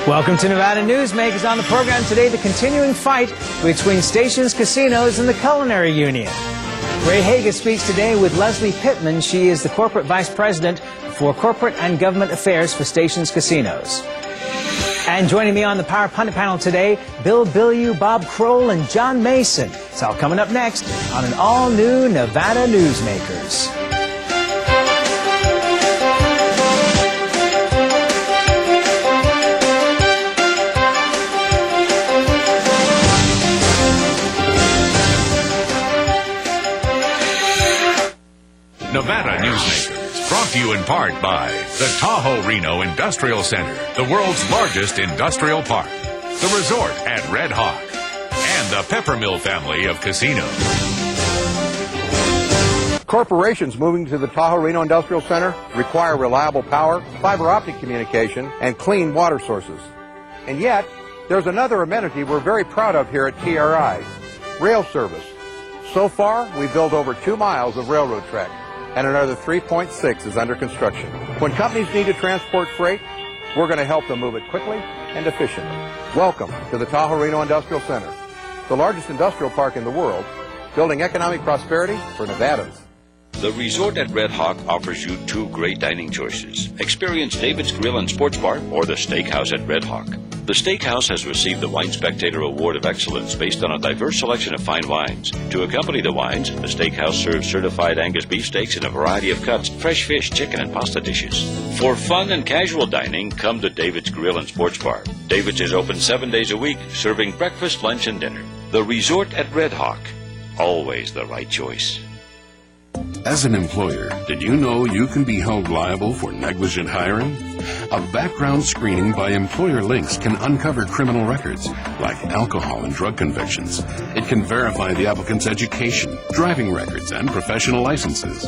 Welcome to Nevada Newsmakers. On the program today, the continuing fight between stations, casinos, and the Culinary Union. Ray Hager speaks today with Lesley Pittman. She is the Corporate Vice President for Corporate and Government Affairs for Stations Casinos. And joining me on the Power Pundit panel today, Bilyeu, Bob Crowell, and John Mason. It's all coming up next on an all-new Nevada Newsmakers. Nevada Newsmakers, brought to you in part by the Tahoe Reno Industrial Center, the world's largest industrial park, the resort at Red Hawk, and the Peppermill family of casinos. Corporations moving to the Tahoe Reno Industrial Center require reliable power, fiber optic communication, and clean water sources. And yet, there's another amenity we're very proud of here at TRI, rail service. So far, we've built over 2 miles of railroad track, and another 3.6 is under construction. When companies need to transport freight, we're going to help them move it quickly and efficiently. Welcome to the Tahoe Reno Industrial Center, the largest industrial park in the world, building economic prosperity for Nevadans. The resort at Red Hawk offers you 2 great dining choices. Experience David's Grill and Sports Bar or the Steakhouse at Red Hawk. The Steakhouse has received the Wine Spectator Award of Excellence based on a diverse selection of fine wines. To accompany the wines, the Steakhouse serves certified Angus beefsteaks in a variety of cuts, fresh fish, chicken, and pasta dishes. For fun and casual dining, come to David's Grill and Sports Bar. David's is open 7 days a week, serving breakfast, lunch, and dinner. The resort at Red Hawk. Always the right choice. As an employer, did you know you can be held liable for negligent hiring? A background screening by Employer Links can uncover criminal records, like alcohol and drug convictions. It can verify the applicant's education, driving records, and professional licenses.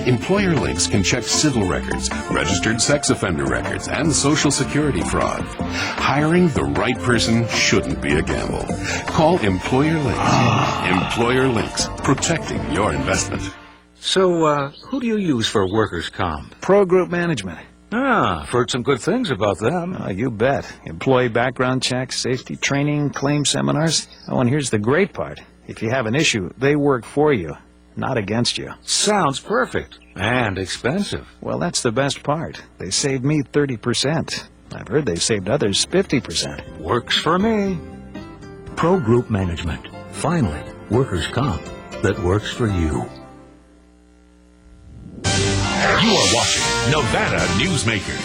Employer Links can check civil records, registered sex offender records, and Social Security fraud. Hiring the right person shouldn't be a gamble. Call Employer Links. Employer Links, protecting your investment. So, who do you use for workers' comp? Pro Group Management. Ah, I've heard some good things about them. You bet. Employee background checks, safety training, claim seminars. Oh, and here's the great part. If you have an issue, they work for you, not against you. Sounds perfect. And expensive. Well, that's the best part. They saved me 30%. I've heard they've saved others 50%. Works for me. Pro Group Management. Finally, workers' comp that works for you. You are watching Nevada Newsmakers.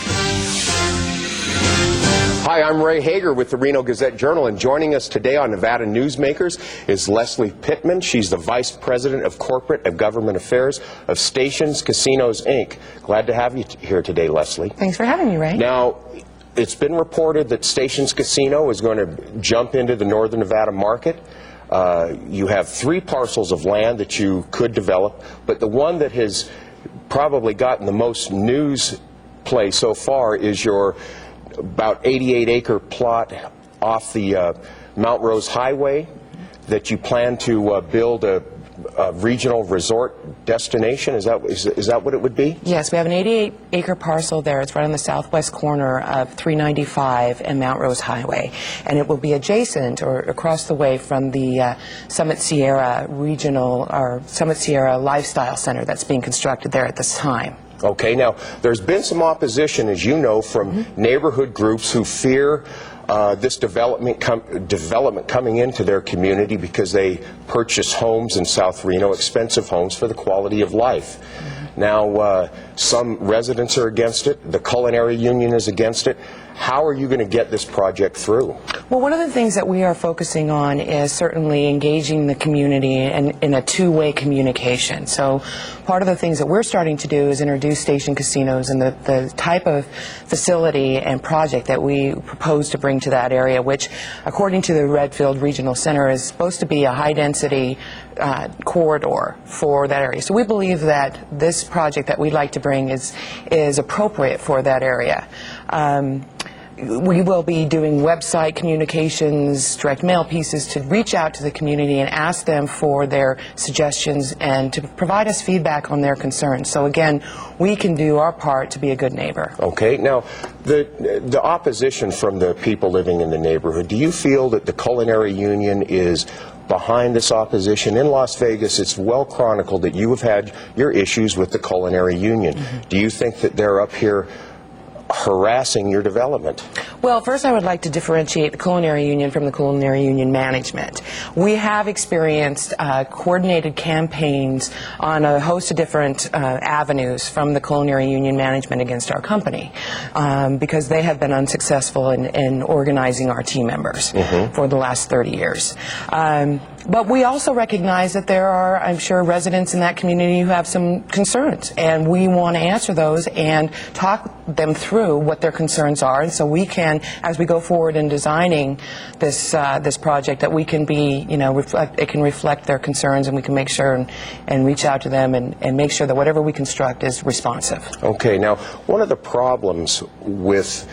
Hi, I'm Ray Hager with the Reno Gazette-Journal, and joining us today on Nevada Newsmakers is Lesley Pittman. She's the Vice President of Corporate and Government Affairs of Stations Casinos, Inc. Glad to have you here today, Lesley. Thanks for having me, Ray. Now, it's been reported that Stations Casino is going to jump into the Northern Nevada market. You have 3 parcels of land that you could develop, but the one that has probably gotten the most news play so far is your about 88-acre plot off the Mount Rose Highway that you plan to build a regional resort destination. Is that what it would be? Yes, we have an 88-acre parcel there. It's right on the southwest corner of 395 and Mount Rose Highway, and it will be adjacent or across the way from the Summit Sierra Regional or Summit Sierra Lifestyle Center that's being constructed there at this time. Okay, now there's been some opposition, as you know, from neighborhood groups who fear this development coming into their community because they purchase homes in South Reno, expensive homes for the quality of life. Now, some residents are against it. The Culinary Union is against it. How are you going to get this project through? Well, one of the things that we are focusing on is certainly engaging the community in a two-way communication. So part of the things that we're starting to do is introduce station casinos and the type of facility and project that we propose to bring to that area, which, according to the Redfield Regional Center, is supposed to be a high-density corridor for that area. So we believe that this project that we'd like to bring is appropriate for that area. we will be doing website communications, direct mail pieces to reach out to the community and ask them for their suggestions and to provide us feedback on their concerns. So again, we can do our part to be a good neighbor. Okay. Now, the opposition from the people living in the neighborhood, do you feel that the Culinary Union is behind this opposition? In Las Vegas, it's well chronicled that you have had your issues with the Culinary Union. Do you think that they're up here harassing your development? Well, first I would like to differentiate the Culinary Union from the Culinary Union management. We have experienced coordinated campaigns on a host of different avenues from the Culinary Union management against our company because they have been unsuccessful in organizing our team members for the last 30 years. But we also recognize that there are, I'm sure, residents in that community who have some concerns, and we want to answer those and talk them through what their concerns are, and so we can, as we go forward in designing this this project, that we can be, it can reflect their concerns, and we can make sure and reach out to them and make sure that whatever we construct is responsive. Okay. Now, one of the problems with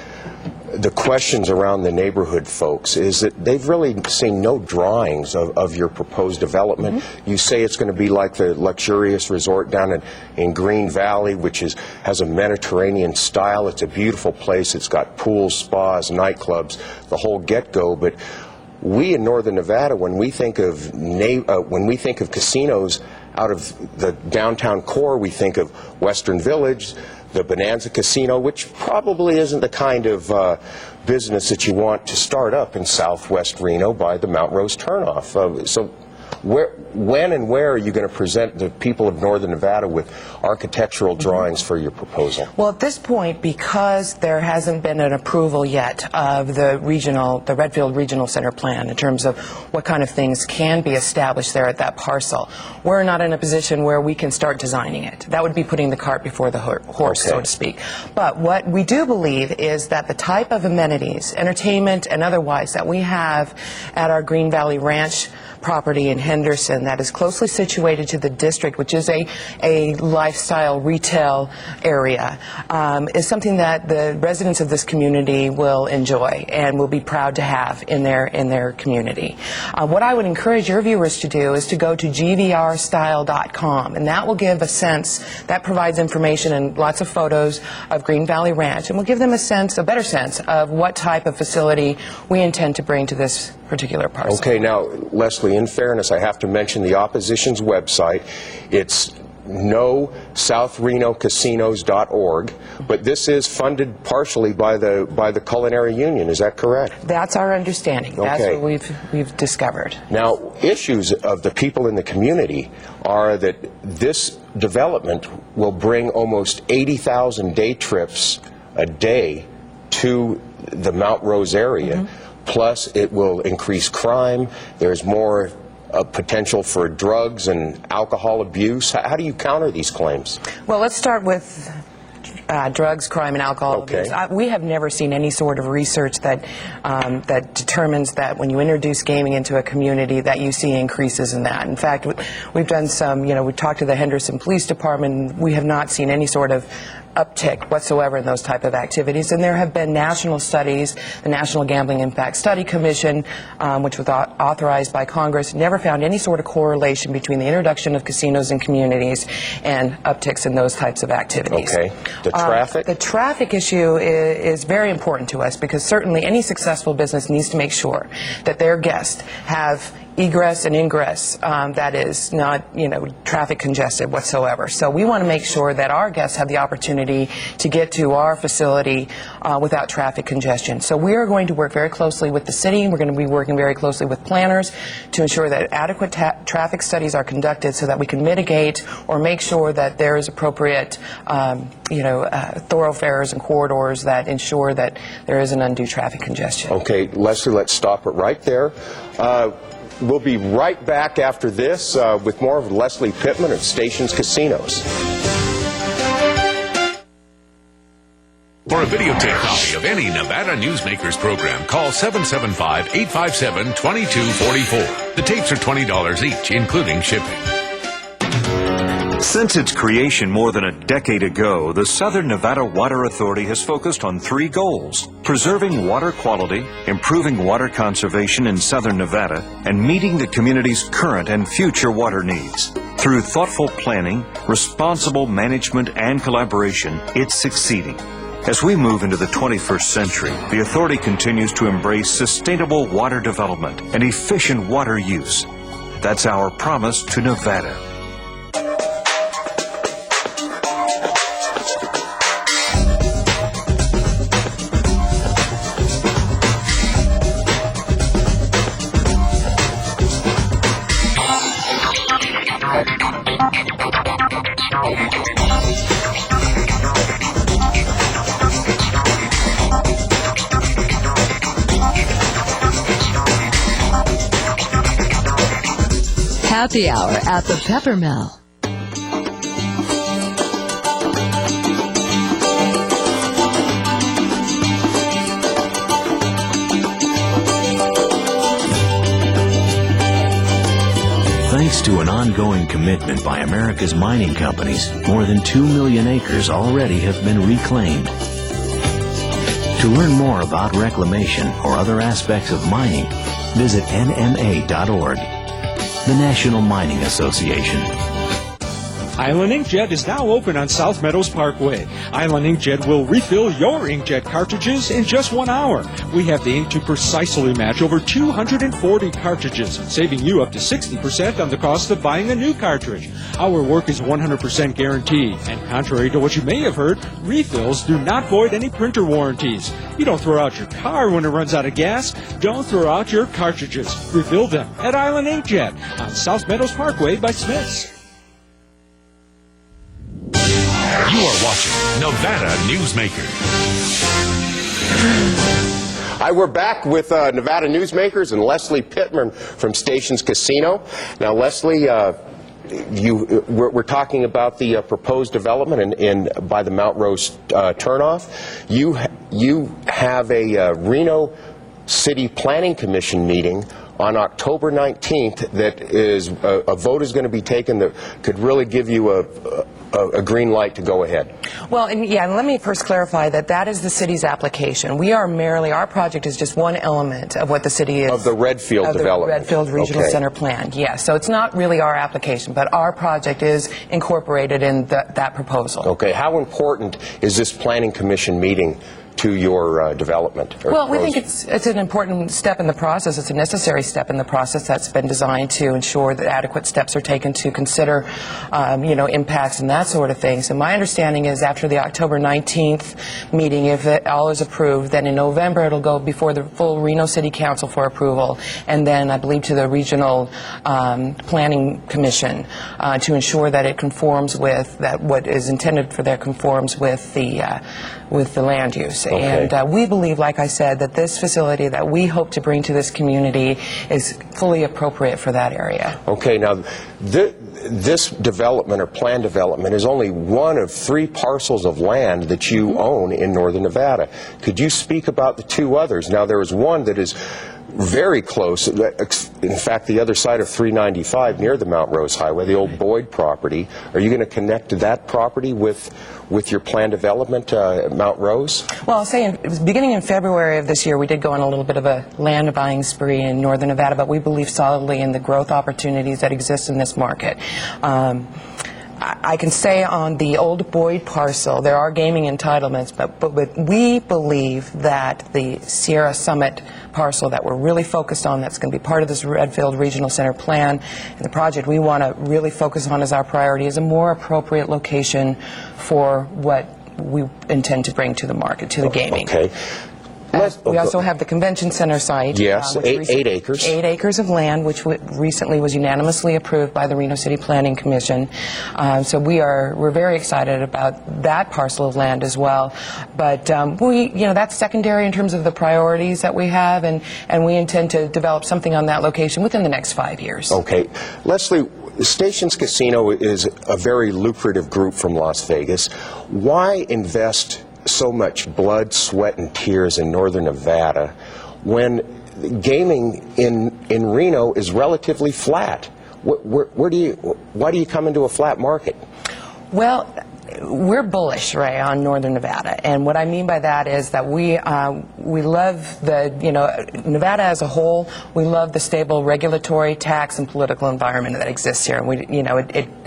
the questions around the neighborhood folks is that they've really seen no drawings of your proposed development. You say it's going to be like the luxurious resort down in Green Valley, which has a Mediterranean style. It's a beautiful place. It's got pools, spas, nightclubs, the whole get-go. But we in Northern Nevada, when we think of casinos out of the downtown core, we think of Western Village, the Bonanza Casino, which probably isn't the kind of business that you want to start up in Southwest Reno by the Mount Rose turnoff. So when and where are you going to present the people of Northern Nevada with architectural drawings for your proposal? Well, at this point, because there hasn't been an approval yet of the Redfield Regional Center plan in terms of what kind of things can be established there at that parcel, we're not in a position where we can start designing it. That would be putting the cart before the horse, so to speak. But what we do believe is that the type of amenities, entertainment and otherwise, that we have at our Green Valley Ranch property in Henderson that is closely situated to the district, which is a lifestyle retail area, is something that the residents of this community will enjoy and will be proud to have in their community. What I would encourage your viewers to do is to go to gvrstyle.com, and that will give a sense, that provides information and lots of photos of Green Valley Ranch, and will give them a better sense of what type of facility we intend to bring to this particular parcel. Okay, now, Lesley, in fairness, I have to mention the opposition's website. It's SouthRenoCasinos.org, but this is funded partially by the Culinary Union. Is that correct? That's our understanding. That's Okay. what we've discovered. Now, issues of the people in the community are that this development will bring almost 80,000 day trips a day to the Mount Rose area. Plus, it will increase crime. There's more potential for drugs and alcohol abuse. How do you counter these claims? Well, let's start with drugs, crime, and alcohol abuse. We have never seen any sort of research that that determines that when you introduce gaming into a community that you see increases in that. In fact, we've done some, we talked to the Henderson Police Department. We have not seen any sort of uptick whatsoever in those type of activities, and there have been national studies. The National Gambling Impact Study Commission, which was authorized by Congress, never found any sort of correlation between the introduction of casinos in communities and upticks in those types of activities. Okay. The traffic? The traffic issue is very important to us because certainly any successful business needs to make sure that their guests have egress and ingress that is not, traffic congested whatsoever. So we want to make sure that our guests have the opportunity to get to our facility without traffic congestion. So we are going to work very closely with the city. We're going to be working very closely with planners to ensure that adequate traffic studies are conducted so that we can mitigate or make sure that there is appropriate thoroughfares and corridors that ensure that there isn't undue traffic congestion. Okay, Lesley, let's stop it right there. We'll be right back after this with more of Lesley Pittman of Stations Casinos. For a videotape copy of any Nevada Newsmakers program, call 775-857-2244. The tapes are $20 each, including shipping. Since its creation more than a decade ago, the Southern Nevada Water Authority has focused on 3 goals: preserving water quality, improving water conservation in Southern Nevada, and meeting the community's current and future water needs. Through thoughtful planning, responsible management, and collaboration, it's succeeding. As we move into the 21st century, the authority continues to embrace sustainable water development and efficient water use. That's our promise to Nevada. Happy Hour at the Peppermill. Thanks to an ongoing commitment by America's mining companies, more than 2 million acres already have been reclaimed. To learn more about reclamation or other aspects of mining, visit nma.org. The National Mining Association. Island Inkjet is now open on South Meadows Parkway. Island Inkjet will refill your inkjet cartridges in just 1 hour. We have the ink to precisely match over 240 cartridges, saving you up to 60% on the cost of buying a new cartridge. Our work is 100% guaranteed, and contrary to what you may have heard, refills do not void any printer warranties. You don't throw out your car when it runs out of gas. Don't throw out your cartridges. Refill them at Island Inkjet on South Meadows Parkway by Smith's. You are watching Nevada Newsmakers. Hi, we're back with Nevada Newsmakers and Lesley Pittman from Stations Casino. Now, Lesley, we're talking about the proposed development by the Mount Rose turnoff. You have a Reno City Planning Commission meeting on October 19th that is a vote is going to be taken that could really give you a green light to go ahead. Well, and let me first clarify that is the city's application. We are merely, our project is just one element of what the city is. Of the Redfield development. The Redfield Regional Center Plan, yes. So it's not really our application, but our project is incorporated in that proposal. Okay. How important is this Planning Commission meeting to your development? Well, we think it's an important step in the process. It's a necessary step in the process that's been designed to ensure that adequate steps are taken to consider, impacts and that sort of thing. So my understanding is after the October 19th meeting, if it all is approved, then in November it'll go before the full Reno City Council for approval, and then I believe to the Regional Planning Commission to ensure that it conforms with that what is intended for that conforms with the land use. Okay. And we believe, like I said, that this facility that we hope to bring to this community is fully appropriate for that area. Okay, now this development or planned development is only one of 3 parcels of land that you own in northern Nevada. Could you speak about the 2 others? Now, there is one that is very close, in fact, the other side of 395 near the Mount Rose Highway, the old Boyd property. Are you going to connect that property with your planned development at Mount Rose? Well, I'll say beginning in February of this year, we did go on a little bit of a land buying spree in northern Nevada, but we believe solidly in the growth opportunities that exist in this market. I can say on the old Boyd parcel, there are gaming entitlements, but we believe that the Sierra Summit parcel that we're really focused on, that's going to be part of this Redfield Regional Center plan, and the project we want to really focus on as our priority is a more appropriate location for what we intend to bring to the market, to the gaming. Okay. We also have the convention center site. Yes, 8 acres. 8 acres of land, which recently was unanimously approved by the Reno City Planning Commission. So we're very excited about that parcel of land as well. But that's secondary in terms of the priorities that we have, and we intend to develop something on that location within the next 5 years. Okay, Lesley. Stations Casino is a very lucrative group from Las Vegas. Why invest so much blood, sweat, and tears in northern Nevada when gaming in Reno is relatively flat? why do you come into a flat market? Well, we're bullish, Ray, on Northern Nevada, and what I mean by that is that we love Nevada as a whole. We love the stable regulatory, tax, and political environment that exists here, and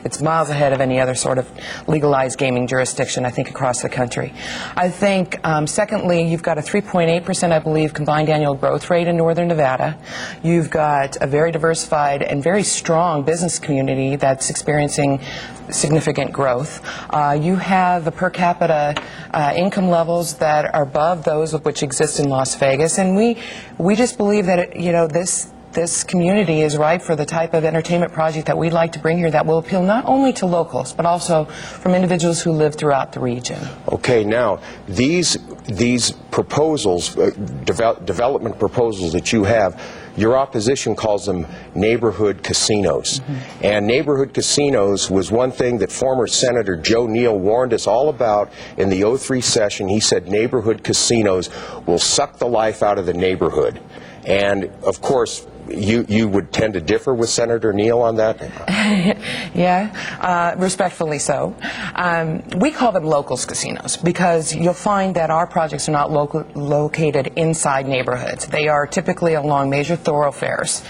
it's miles ahead of any other sort of legalized gaming jurisdiction, I think, across the country. I think, secondly, you've got a 3.8%, I believe, combined annual growth rate in Northern Nevada. You've got a very diversified and very strong business community that's experiencing significant growth. You have the per capita income levels that are above those of which exist in Las Vegas, and we just believe that this community is ripe for the type of entertainment project that we'd like to bring here that will appeal not only to locals but also from individuals who live throughout the region. Okay, now these proposals, development proposals that you have, your opposition calls them neighborhood casinos. Mm-hmm. And neighborhood casinos was one thing that former Senator Joe Neal warned us all about in the 2003 session. He said neighborhood casinos will suck the life out of the neighborhood. And, of course, you would tend to differ with Senator Neal on that? Yeah, respectfully so. We call them locals casinos because you'll find that our projects are not located inside neighborhoods. They are typically along major thoroughfares.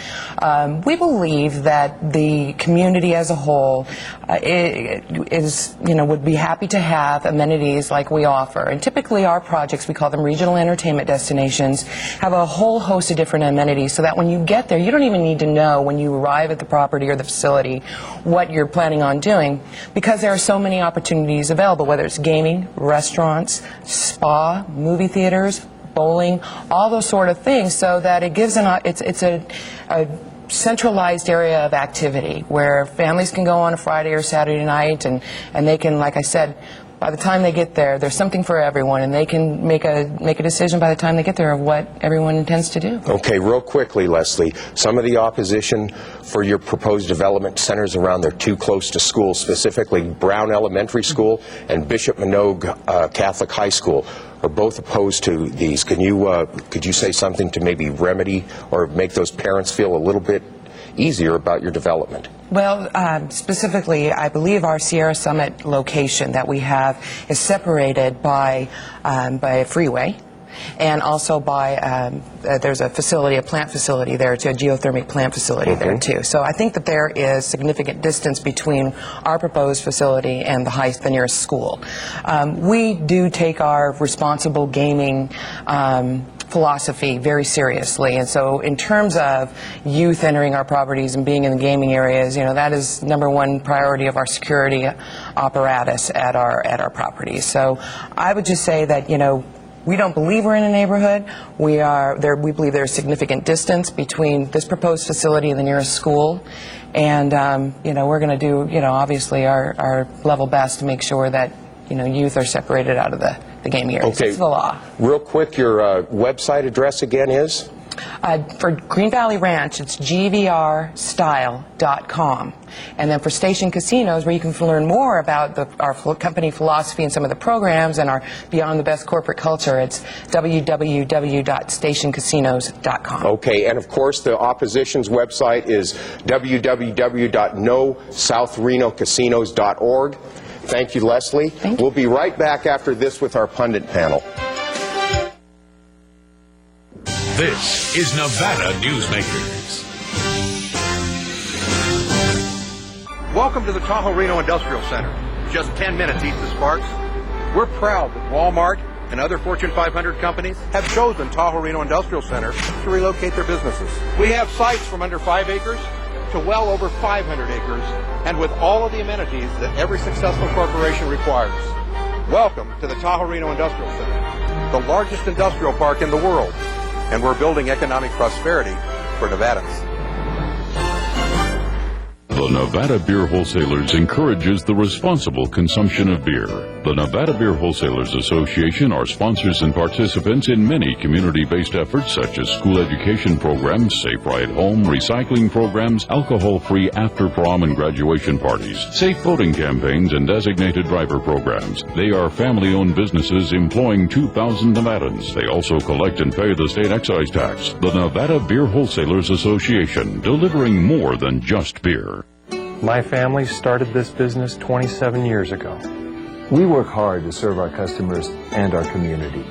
We believe that the community as a whole would be happy to have amenities like we offer. And typically our projects, we call them regional entertainment destinations, have a whole host of different amenities so that when you get there, you don't even need to know when you arrive at the property or the facility what you're planning on doing, because there are so many opportunities available, whether it's gaming, restaurants, spa, movie theaters, bowling, all those sort of things, so that it gives it's a centralized area of activity where families can go on a Friday or Saturday night and they can, like I said, by the time they get there, there's something for everyone, and they can make a decision by the time they get there of what everyone intends to do. Okay, real quickly, Lesley, some of the opposition for your proposed development centers around they're too close to schools, specifically Brown Elementary School and Bishop Minogue Catholic High School are both opposed to these. Could you say something to maybe remedy or make those parents feel a little bit easier about your development? Well, specifically, I believe our Sierra Summit location that we have is separated by a freeway, and also by there's a facility, a plant facility there too, a geothermal plant facility there too. So I think that there is significant distance between our proposed facility and the nearest school. We do take our responsible gaming philosophy very seriously, and so in terms of youth entering our properties and being in the gaming areas, that is #1 priority of our security apparatus at our properties. So I would just say that we don't believe we're in a neighborhood. We believe there's significant distance between this proposed facility and the nearest school, and we're going to do obviously our level best to make sure that youth are separated out of the gaming areas. Okay. It's the law. Real quick, your website address again is? For Green Valley Ranch, it's gvrstyle.com. And then for Station Casinos, where you can learn more about our company philosophy and some of the programs and our Beyond the Best corporate culture, it's www.stationcasinos.com. Okay, and of course the opposition's website is www.nosouthreno.casinos.org. Thank you, Lesley. Thank you. We'll be right back after this with our pundit panel. This is Nevada Newsmakers. Welcome to the Tahoe Reno Industrial Center. Just 10 minutes east of Sparks. We're proud that Walmart and other Fortune 500 companies have chosen Tahoe Reno Industrial Center to relocate their businesses. We have sites from under 5 acres to well over 500 acres, and with all of the amenities that every successful corporation requires. Welcome to the Tahoe Reno Industrial Center, the largest industrial park in the world, and we're building economic prosperity for Nevadans. The Nevada Beer Wholesalers encourages the responsible consumption of beer. The Nevada Beer Wholesalers Association are sponsors and participants in many community-based efforts such as school education programs, safe ride home, recycling programs, alcohol-free after-prom and graduation parties, safe voting campaigns, and designated driver programs. They are family-owned businesses employing 2,000 Nevadans. They also collect and pay the state excise tax. The Nevada Beer Wholesalers Association, delivering more than just beer. My family started this business 27 years ago. We work hard to serve our customers and our community.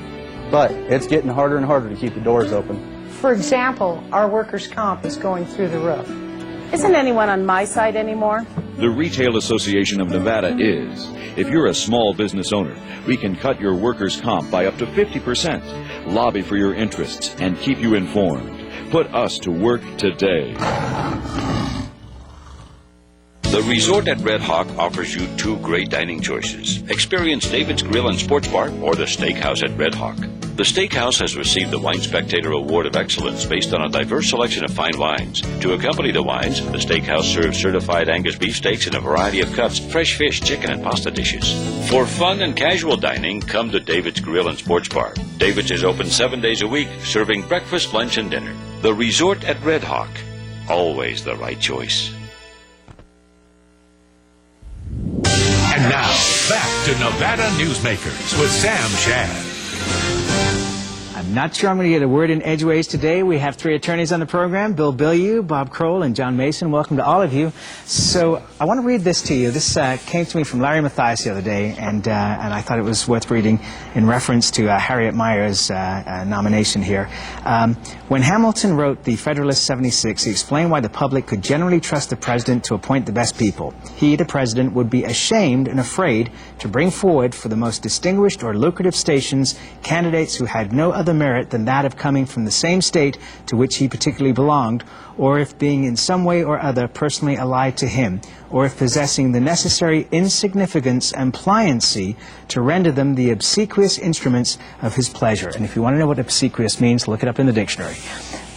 But it's getting harder and harder to keep the doors open. For example, our workers' comp is going through the roof. Isn't anyone on my side anymore? The Retail Association of Nevada is. If you're a small business owner, we can cut your workers' comp by up to 50%, lobby for your interests, and keep you informed. Put us to work today. The resort at Red Hawk offers you two great dining choices. Experience David's Grill and Sports Bar or the Steakhouse at Red Hawk. The Steakhouse has received the Wine Spectator Award of Excellence based on a diverse selection of fine wines. To accompany the wines, the Steakhouse serves certified Angus beef steaks in a variety of cuts, fresh fish, chicken, and pasta dishes. For fun and casual dining, come to David's Grill and Sports Bar. David's is open 7 days a week, serving breakfast, lunch, and dinner. The resort at Red Hawk. Always the right choice. And now, back to Nevada Newsmakers with Sam Shad. I'm not sure I'm going to get a word in edgeways today. We have three attorneys on the program, Bill Bilyeu, Bob Crowell, and John Mason. Welcome to all of you. So I want to read this to you. This came to me from Larry Mathias the other day, and I thought it was worth reading in reference to Harriet Meyer's nomination here. When Hamilton wrote the Federalist 76, he explained why the public could generally trust the president to appoint the best people. He, the president, would be ashamed and afraid to bring forward for the most distinguished or lucrative stations candidates who had no other merit than that of coming from the same state to which he particularly belonged, or if being in some way or other personally allied to him, or if possessing the necessary insignificance and pliancy to render them the obsequious instruments of his pleasure. And if you want to know what obsequious means, look it up in the dictionary.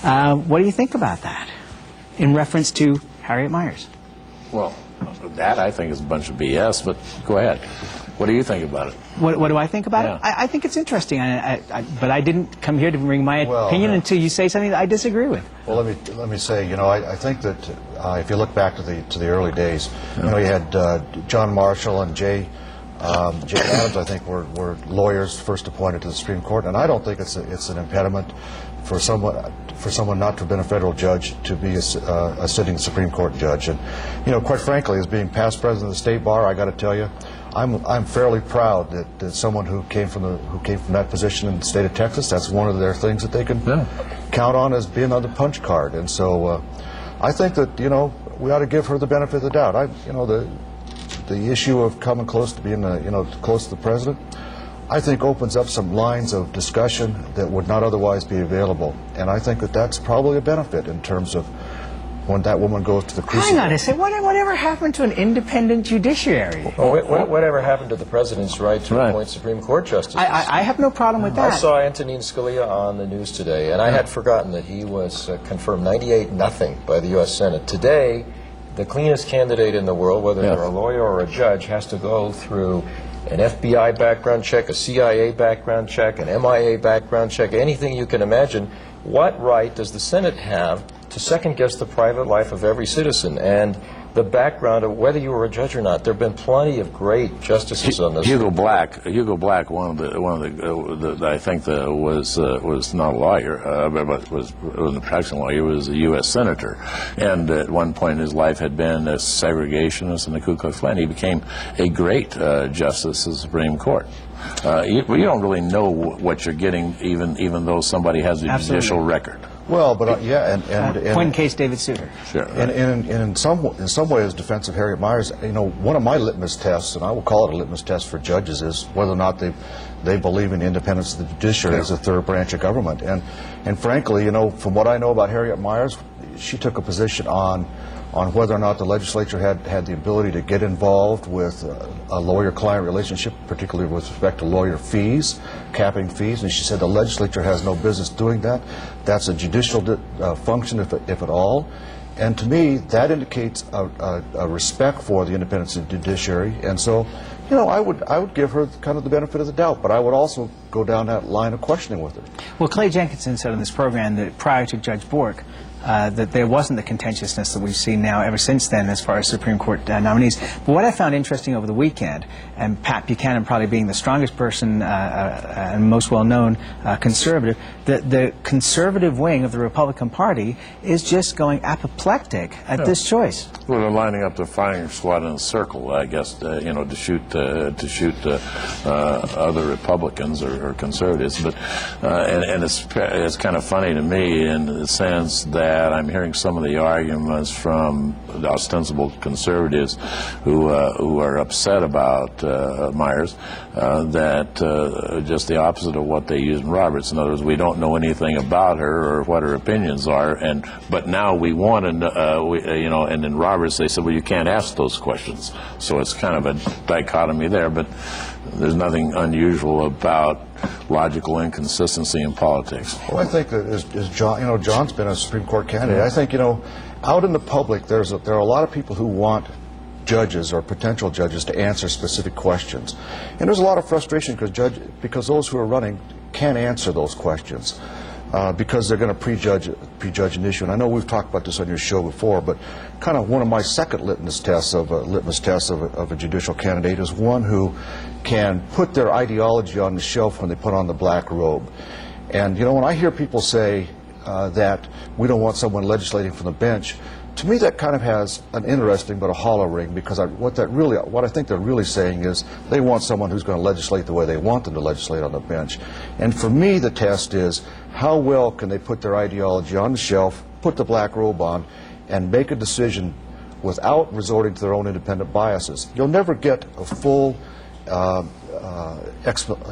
What do you think about that in reference to Harriet Meyers? Well, that I think is a bunch of BS, but go ahead. What do you think about it? What do I think about it? I think it's interesting, but I didn't come here to bring my opinion until you say something that I disagree with. Well, let me say, I think that if you look back to the early days, you had John Marshall and Jay Adams, I think, were lawyers first appointed to the Supreme Court, and I don't think it's an impediment for someone not to have been a federal judge to be a sitting Supreme Court judge. And quite frankly, as being past president of the state bar, I got to tell you, I'm fairly proud that someone who came from that position in the state of Texas, that's one of their things that they can count on as being on the punch card. And so I think that we ought to give her the benefit of the doubt. The issue of coming close to being close to the president, I think opens up some lines of discussion that would not otherwise be available. And I think that that's probably a benefit in terms of when that woman goes to the crucible. Hang on a second. Whatever happened to an independent judiciary? Whatever happened to the president's right to appoint Supreme Court justices? I have no problem with that. I saw Antonin Scalia on the news today, and I had forgotten that he was confirmed 98-0 by the U.S. Senate. Today, the cleanest candidate in the world, whether they're a lawyer or a judge, has to go through an FBI background check, a CIA background check, an MIA background check, anything you can imagine. What right does the Senate have to second-guess the private life of every citizen and the background of whether you were a judge or not? There have been plenty of great justices on this. Hugo Black, one of the I think was not a lawyer, but was a practicing lawyer. He was a U.S. senator, and at one point in his life had been a segregationist in the Ku Klux Klan. He became a great justice of the Supreme Court. You don't really know what you're getting, even though somebody has a judicial record. Well, but and point in case David Souter. Sure. And in some ways, defense of Harriet Meyers, one of my litmus tests, and I will call it a litmus test for judges, is whether or not they believe in the independence of the judiciary as a third branch of government. And frankly, from what I know about Harriet Meyers, she took a position on whether or not the legislature had the ability to get involved with a lawyer-client relationship, particularly with respect to lawyer fees, capping fees, and she said the legislature has no business doing that. That's a judicial function, if at all. And to me, that indicates a respect for the independence of the judiciary. And so, you know, I would give her kind of the benefit of the doubt, but I would also go down that line of questioning with her. Well, Clay Jenkinson said on this program that prior to Judge Bork, that there wasn't the contentiousness that we've seen now ever since then as far as Supreme Court nominees. But what I found interesting over the weekend, and Pat Buchanan probably being the strongest person and most well-known conservative, the conservative wing of the Republican Party is just going apoplectic at this choice. Well, they're lining up the firing squad in a circle, I guess, you know, to shoot other Republicans or conservatives. But and it's kind of funny to me in the sense that I'm hearing some of the arguments from the ostensible conservatives who are upset about Myers, that just the opposite of what they use in Roberts. In other words, we don't know anything about her or what her opinions are, but now we want to, you know. And in Roberts they said, well, you can't ask those questions. So it's kind of a dichotomy there. But there's nothing unusual about logical inconsistency in politics. Well, I think that is John. You know, John's been a Supreme Court candidate. I think, you know, out in the public, there are a lot of people who want judges or potential judges to answer specific questions, and there's a lot of frustration because those who are running can't answer those questions. Because they're going to prejudge an issue. And I know we've talked about this on your show before, but kind of one of my second litmus tests of a judicial candidate is one who can put their ideology on the shelf when they put on the black robe. And you know, when I hear people say that we don't want someone legislating from the bench, to me that kind of has an interesting but a hollow ring, because what I think they're really saying is they want someone who's going to legislate the way they want them to legislate on the bench. And for me the test is, how well can they put their ideology on the shelf, put the black robe on, and make a decision without resorting to their own independent biases. You'll never get a full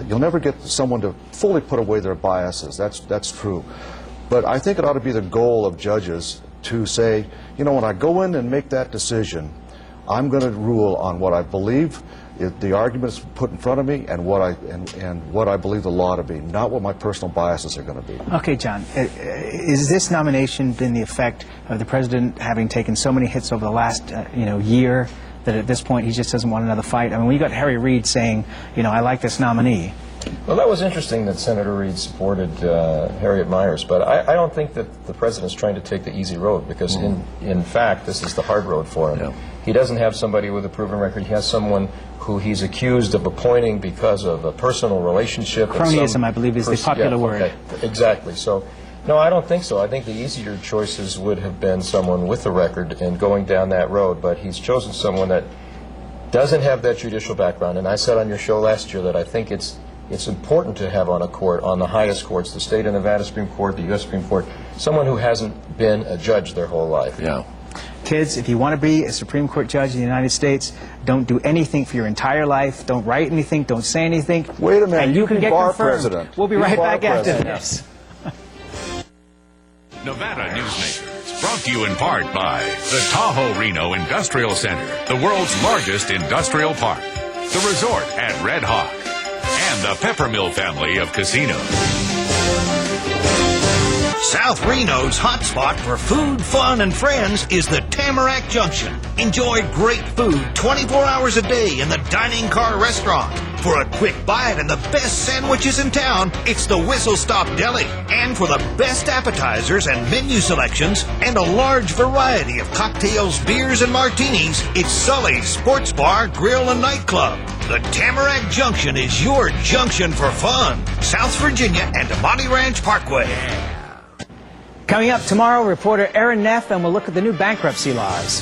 you'll never get someone to fully put away their biases. That's true. But I think it ought to be the goal of judges to say, you know, when I go in and make that decision, I'm going to rule on what I believe the arguments put in front of me and what I believe the law to be, not what my personal biases are going to be. Okay, John, is this nomination been the effect of the president having taken so many hits over the last year that at this point he just doesn't want another fight? I mean, we got Harry Reid saying, you know, I like this nominee. Well, that was interesting that Senator Reid supported Harriet Myers, but I don't think that the president's trying to take the easy road, because in fact this is the hard road for him. Yeah. He doesn't have somebody with a proven record. He has someone who he's accused of appointing because of a personal relationship. Cronyism, I believe, is the popular word. Okay. Exactly. So, no, I don't think so. I think the easier choices would have been someone with a record and going down that road, but he's chosen someone that doesn't have that judicial background. And I said on your show last year that I think it's important to have on a court, on the highest courts, the state of Nevada Supreme Court, the U.S. Supreme Court, someone who hasn't been a judge their whole life. Yeah. Kids, if you want to be a Supreme Court judge in the United States, don't do anything for your entire life. Don't write anything. Don't say anything. Wait a minute. And you can get confirmed. President. We'll be right back after this. Nevada Newsmakers, brought to you in part by the Tahoe Reno Industrial Center, the world's largest industrial park, the resort at Red Hawk, and the Peppermill family of casinos. South Reno's hotspot for food, fun, and friends is the Tamarack Junction. Enjoy great food 24 hours a day in the Dining Car Restaurant. For a quick bite and the best sandwiches in town, it's the Whistle Stop Deli. And for the best appetizers and menu selections and a large variety of cocktails, beers, and martinis, it's Sully's Sports Bar, Grill, and Nightclub. The Tamarack Junction is your junction for fun. South Virginia and Amani Ranch Parkway. Coming up tomorrow, reporter Aaron Neff, and we'll look at the new bankruptcy laws.